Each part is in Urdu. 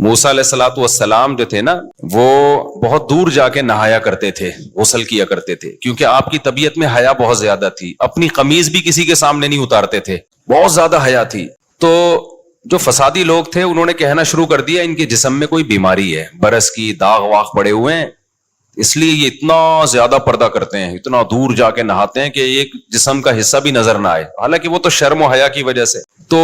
موسیٰ علیہ الصلوۃ والسلام جو تھے نا وہ بہت دور جا کے نہایا کرتے تھے، غسل کیا کرتے تھے، کیونکہ آپ کی طبیعت میں حیا بہت زیادہ تھی، اپنی قمیض بھی کسی کے سامنے نہیں اتارتے تھے، بہت زیادہ حیا تھی۔ تو جو فسادی لوگ تھے انہوں نے کہنا شروع کر دیا ان کے جسم میں کوئی بیماری ہے، برس کی داغ واغ پڑے ہوئے ہیں، اس لیے یہ اتنا زیادہ پردہ کرتے ہیں، اتنا دور جا کے نہاتے ہیں کہ ایک جسم کا حصہ بھی نظر نہ آئے، حالانکہ وہ تو شرم و حیا کی وجہ سے۔ تو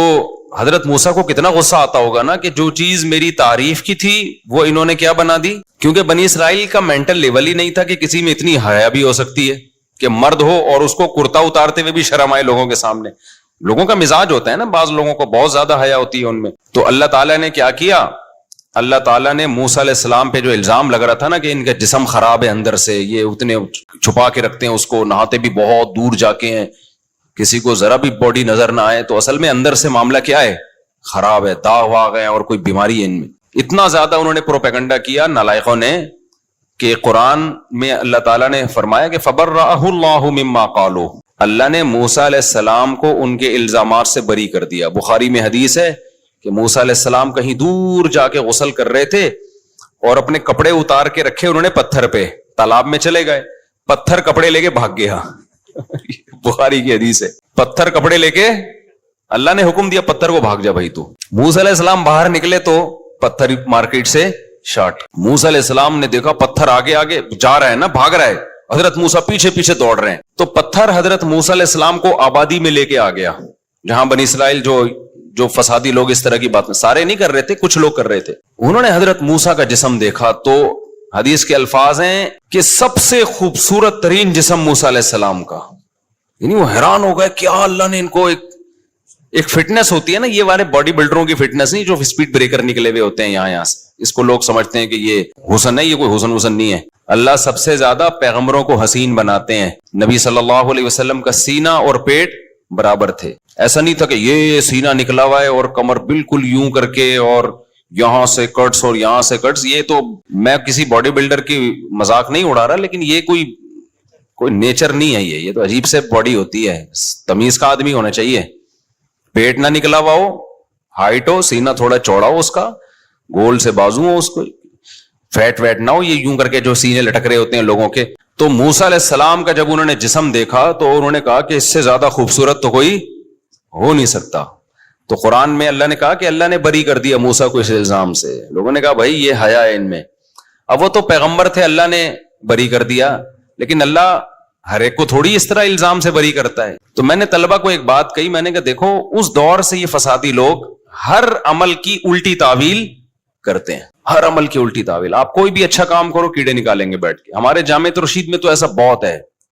حضرت موسیٰ کو کتنا غصہ آتا ہوگا نا کہ جو چیز میری تعریف کی تھی وہ انہوں نے کیا بنا دی، کیونکہ بنی اسرائیل کا مینٹل لیول ہی نہیں تھا کہ کسی میں اتنی حیا بھی ہو سکتی ہے کہ مرد ہو اور اس کو کرتا اتارتے ہوئے بھی شرم آئے لوگوں کے سامنے۔ لوگوں کا مزاج ہوتا ہے نا، بعض لوگوں کو بہت زیادہ حیا ہوتی ہے ان میں۔ تو اللہ تعالیٰ نے کیا کیا، اللہ تعالیٰ نے موسیٰ علیہ السلام پہ جو الزام لگ رہا تھا نا کہ ان کا جسم خراب ہے اندر سے، یہ اتنے چھپا کے رکھتے ہیں اس کو، نہاتے بھی بہت دور جا کے ہیں، کسی کو ذرا بھی باڈی نظر نہ آئے، تو اصل میں اندر سے معاملہ کیا ہے، خراب ہے، داغ واغ ہے اور کوئی بیماری ہے ان میں۔ اتنا زیادہ انہوں نے پروپیگنڈا کیا نالائقوں نے کہ قرآن میں اللہ تعالیٰ نے فرمایا کہ فَبَرَّأَهُ اللَّهُ مِمَّا قَالُوا، اللہ نے موسیٰ علیہ السلام کو ان کے الزامات سے بری کر دیا۔ بخاری میں حدیث ہے کہ موسیٰ علیہ السلام کہیں دور جا کے غسل کر رہے تھے اور اپنے کپڑے اتار کے رکھے انہوں نے پتھر پہ، تالاب میں چلے گئے، پتھر کپڑے لے کے بھاگ گیا۔ بخاری کی حدیث ہے، پتھر کپڑے لے کے اللہ نے حکم دیا پتھر کو بھاگ جا بھائی تو۔ موسیٰ علیہ السلام باہر نکلے تو پتھر مارکیٹ سے شارٹ۔ موسیٰ علیہ السلام نے دیکھا پتھر آگے آگے جا رہا ہے نا، بھاگ رہا ہے، حضرت موسیٰ پیچھے پیچھے دوڑ رہے ہیں، تو پتھر حضرت موسیٰ علیہ السلام کو آبادی میں لے کے آ گیا، جہاں بنی اسرائیل جو فسادی لوگ اس طرح کی بات سارے نہیں کر رہے تھے، کچھ لوگ کر رہے تھے۔ انہوں نے حضرت موسیٰ کا جسم دیکھا تو حدیث کے الفاظ ہیں کہ سب سے خوبصورت ترین جسم موسیٰ علیہ السلام کا، یعنی وہ حیران ہو گئے کیا اللہ نے ان کو ایک فٹنس ہوتی ہے نا، یہ والے باڈی بلڈروں کی فٹنس نہیں جو اسپیڈ بریکر نکلے ہوئے ہوتے ہیں یہاں سے، اس کو لوگ سمجھتے ہیں کہ یہ حسن ہے، یہ کوئی حسن نہیں ہے۔ اللہ سب سے زیادہ پیغمبروں کو حسین بناتے ہیں۔ نبی صلی اللہ علیہ وسلم کا سینہ اور پیٹ برابر تھے، ایسا نہیں تھا کہ یہ سینہ نکلا ہوا ہے اور کمر بالکل یوں کر کے اور یہاں سے کٹس اور یہاں سے کٹس۔ یہ تو میں کسی باڈی بلڈر کی مذاق نہیں اڑا رہا، لیکن یہ کوئی نیچر نہیں ہے، یہ تو عجیب سے باڈی ہوتی ہے، تمیز کا آدمی ہونا چاہیے۔ پیٹ نہ نکلا ہوا ہو، ہائٹ ہو، سینہ تھوڑا چوڑا ہو، اس کا گول سے بازو ہو، اس کو فیٹ ویٹ نہ ہو، یہ یوں کر کے جو سینے لٹک رہے ہوتے ہیں لوگوں کے۔ تو موسیٰ علیہ السلام کا جب انہوں نے جسم دیکھا تو انہوں نے کہا کہ اس سے زیادہ خوبصورت تو کوئی ہو نہیں سکتا۔ تو قرآن میں اللہ نے کہا کہ اللہ نے بری کر دیا موسیٰ کو اس الزام سے۔ لوگوں نے کہا بھائی یہ حیا ہے ان میں، اب وہ تو پیغمبر تھے، اللہ نے بری کر دیا، لیکن اللہ ہر ایک کو تھوڑی اس طرح الزام سے بری کرتا ہے۔ تو میں نے طلبہ کو ایک بات کہی، میں نے کہا دیکھو اس دور سے یہ فسادی لوگ ہر عمل کی الٹی تعویل کرتے ہیں، ہر عمل کی الٹی تعویل۔ آپ کوئی بھی اچھا کام کرو کیڑے نکالیں گے بیٹھ کے۔ ہمارے جامعۃ رشید میں تو ایسا بہت ہے،